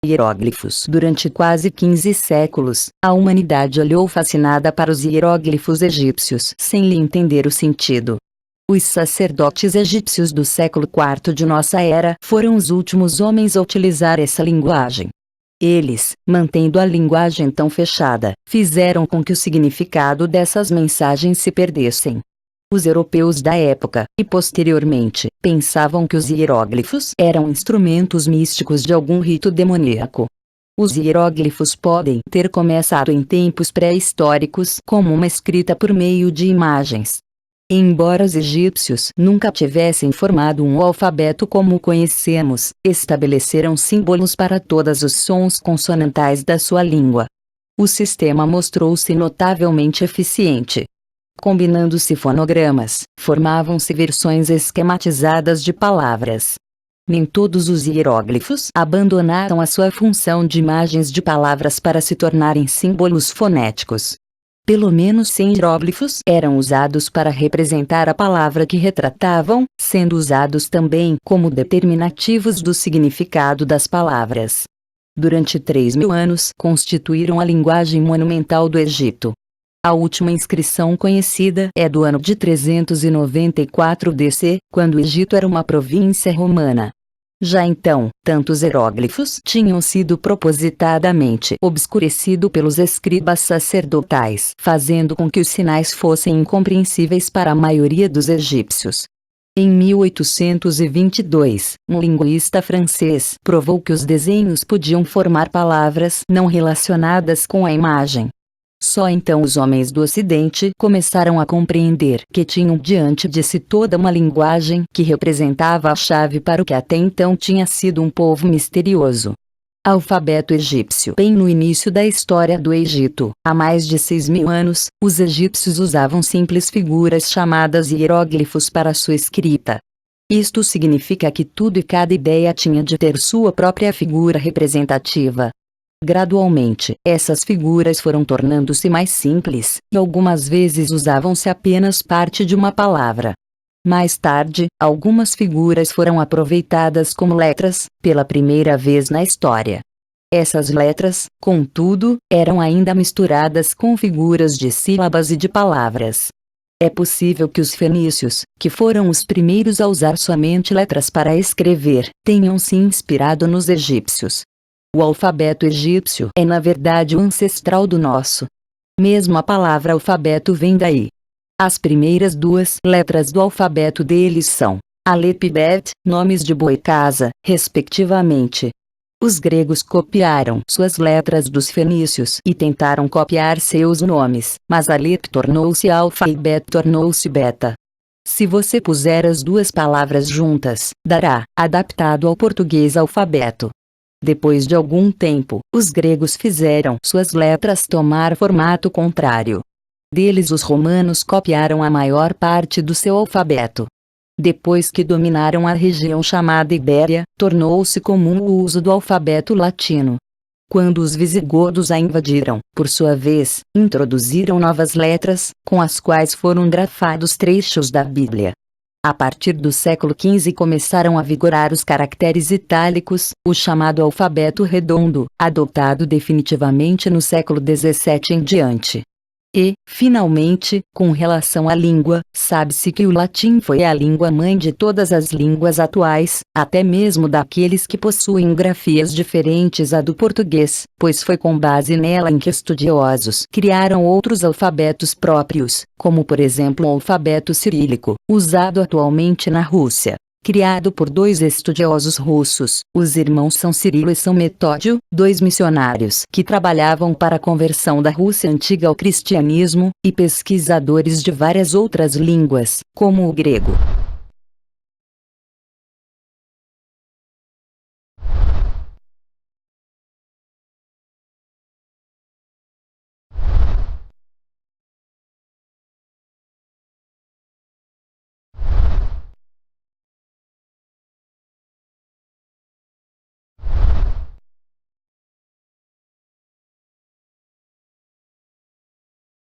Hieróglifos. Durante quase 15 séculos, a humanidade olhou fascinada para os hieróglifos egípcios sem lhe entender o sentido. Os sacerdotes egípcios do século IV de nossa era foram os últimos homens a utilizar essa linguagem. Eles, mantendo a linguagem tão fechada, fizeram com que o significado dessas mensagens se perdessem. Os europeus da época, e posteriormente, pensavam que os hieróglifos eram instrumentos místicos de algum rito demoníaco. Os hieróglifos podem ter começado em tempos pré-históricos como uma escrita por meio de imagens. Embora os egípcios nunca tivessem formado um alfabeto como o conhecemos, estabeleceram símbolos para todos os sons consonantais da sua língua. O sistema mostrou-se notavelmente eficiente. Combinando-se fonogramas, formavam-se versões esquematizadas de palavras. Nem todos os hieróglifos abandonaram a sua função de imagens de palavras para se tornarem símbolos fonéticos. Pelo menos 100 hieróglifos eram usados para representar a palavra que retratavam, sendo usados também como determinativos do significado das palavras. Durante 3.000 anos constituíram a linguagem monumental do Egito. A última inscrição conhecida é do ano de 394 DC, quando o Egito era uma província romana. Já então, tantos hieróglifos tinham sido propositadamente obscurecidos pelos escribas sacerdotais, fazendo com que os sinais fossem incompreensíveis para a maioria dos egípcios. Em 1822, um linguista francês provou que os desenhos podiam formar palavras não relacionadas com a imagem. Só então os homens do Ocidente começaram a compreender que tinham diante de si toda uma linguagem que representava a chave para o que até então tinha sido um povo misterioso. Alfabeto egípcio. Bem no início da história do Egito, há mais de 6.000 anos, os egípcios usavam simples figuras chamadas hieróglifos para sua escrita. Isto significa que tudo e cada ideia tinha de ter sua própria figura representativa. Gradualmente, essas figuras foram tornando-se mais simples, e algumas vezes usavam-se apenas parte de uma palavra. Mais tarde, algumas figuras foram aproveitadas como letras, pela primeira vez na história. Essas letras, contudo, eram ainda misturadas com figuras de sílabas e de palavras. É possível que os fenícios, que foram os primeiros a usar somente letras para escrever, tenham se inspirado nos egípcios. O alfabeto egípcio é na verdade o ancestral do nosso. Mesmo a palavra alfabeto vem daí. As primeiras duas letras do alfabeto deles são Alep e Bet, nomes de boi casa, respectivamente. Os gregos copiaram suas letras dos fenícios e tentaram copiar seus nomes, mas Alep tornou-se alfa e Bet tornou-se beta. Se você puser as duas palavras juntas, dará, adaptado ao português alfabeto. Depois de algum tempo, os gregos fizeram suas letras tomar formato contrário. Deles os romanos copiaram a maior parte do seu alfabeto. Depois que dominaram a região chamada Ibéria, tornou-se comum o uso do alfabeto latino. Quando os visigodos a invadiram, por sua vez, introduziram novas letras, com as quais foram grafados trechos da Bíblia. A partir do século XV começaram a vigorar os caracteres itálicos, o chamado alfabeto redondo, adotado definitivamente no século XVII em diante. E, finalmente, com relação à língua, sabe-se que o latim foi a língua-mãe de todas as línguas atuais, até mesmo daqueles que possuem grafias diferentes à do português, pois foi com base nela em que estudiosos criaram outros alfabetos próprios, como por exemplo o alfabeto cirílico, usado atualmente na Rússia. Criado por dois estudiosos russos, os irmãos São Cirilo e São Metódio, dois missionários que trabalhavam para a conversão da Rússia antiga ao cristianismo, e pesquisadores de várias outras línguas, como o grego.